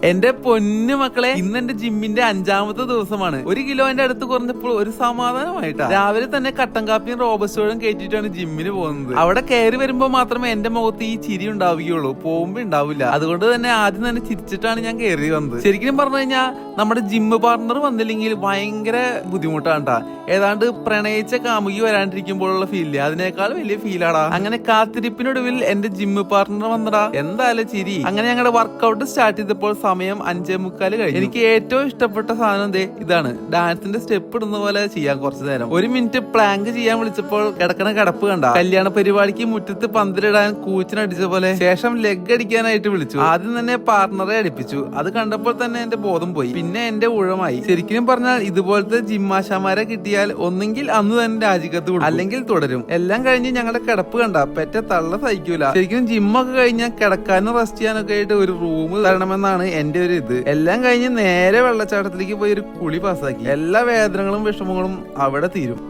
എന്റെ പൊന്നു മക്കളെ, ഇന്ന് എന്റെ ജിമ്മിന്റെ 5ാമത്തെ ദിവസമാണ്. 1 കിലോന്റെ അടുത്ത് കുറഞ്ഞപ്പോൾ ഒരു സമാധാനമായിട്ടാ. രാവിലെ തന്നെ കട്ടൻ കാപ്പിയും റോബസ്റ്റോയും കയറ്റിട്ടാണ് ജിമ്മിന് പോകുന്നത്. അവിടെ കയറി വരുമ്പോ മാത്രമേ എന്റെ മുഖത്ത് ഈ ചിരി ഉണ്ടാവുകയുള്ളൂ, പോകുമ്പോ ഉണ്ടാവില്ല. അതുകൊണ്ട് തന്നെ ആദ്യം തന്നെ ചിരിച്ചിട്ടാണ് ഞാൻ കയറി വന്നത്. ശരിക്കും പറഞ്ഞു കഴിഞ്ഞാൽ നമ്മുടെ ജിമ്മ് പാർട്ണർ വന്നില്ലെങ്കിൽ ഭയങ്കര ബുദ്ധിമുട്ടാണ്ടാ. ഏതാണ്ട് പ്രണയിച്ച കാമുകി വരാണ്ടിരിക്കുമ്പോഴുള്ള ഫീലില്ലേ, അതിനേക്കാൾ വലിയ ഫീലാടാ. അങ്ങനെ കാത്തിരിപ്പിനൊടുവിൽ എന്റെ ജിമ്മ് പാർട്ണർ വന്നടാ. എന്തായാലും ചിരി. അങ്ങനെ ഞങ്ങളുടെ വർക്കൗട്ട് സ്റ്റാർട്ട് ചെയ്തപ്പോൾ സമയം 5:45 കഴിഞ്ഞു. എനിക്ക് ഏറ്റവും ഇഷ്ടപ്പെട്ട സാധനം ഇതാണ്. ഡാൻസിന്റെ സ്റ്റെപ്പ് ഇടുന്ന പോലെ ചെയ്യാൻ കുറച്ചു നേരം. 1 മിനിറ്റ് പ്ലാങ്ക് ചെയ്യാൻ വിളിച്ചപ്പോൾ കിടക്കണ കിടപ്പ് കണ്ട. കല്യാണ പരിപാടിക്ക് മുറ്റത്ത് പന്തിലിടാൻ കൂച്ചിനടിച്ച പോലെ. ശേഷം ലെഗ് അടിക്കാനായിട്ട് വിളിച്ചു. ആദ്യം തന്നെ പാർട്ണറെ അടിപ്പിച്ചു. അത് കണ്ടപ്പോൾ തന്നെ എന്റെ ബോധം പോയി. പിന്നെ എന്റെ ഊഴമായി. ശരിക്കും പറഞ്ഞാൽ ഇതുപോലത്തെ ജിമ്മാശാമാരെ കിട്ടിയാൽ ഒന്നെങ്കിൽ അന്ന് തന്നെ രാജിക്കത്ത് കൊടുക്കും, അല്ലെങ്കിൽ തുടരും. എല്ലാം കഴിഞ്ഞ് ഞങ്ങളുടെ കിടപ്പ് കണ്ട പെറ്റ തള്ള സഹിക്കൂല. ശരിക്കും ജിമ്മൊക്കെ കഴിഞ്ഞാൽ കിടക്കാനും റെസ്റ്റ് ചെയ്യാനൊക്കെ ആയിട്ട് ഒരു റൂം തരണമെന്നാണ് എന്റെ ഒരു ഇത്. എല്ലാം കഴിഞ്ഞ് നേരെ വെള്ളച്ചാട്ടത്തിലേക്ക് പോയി ഒരു കുളി പാസ്സാക്കി. എല്ലാ വേദനകളും വിഷമങ്ങളും അവിടെ തീരും.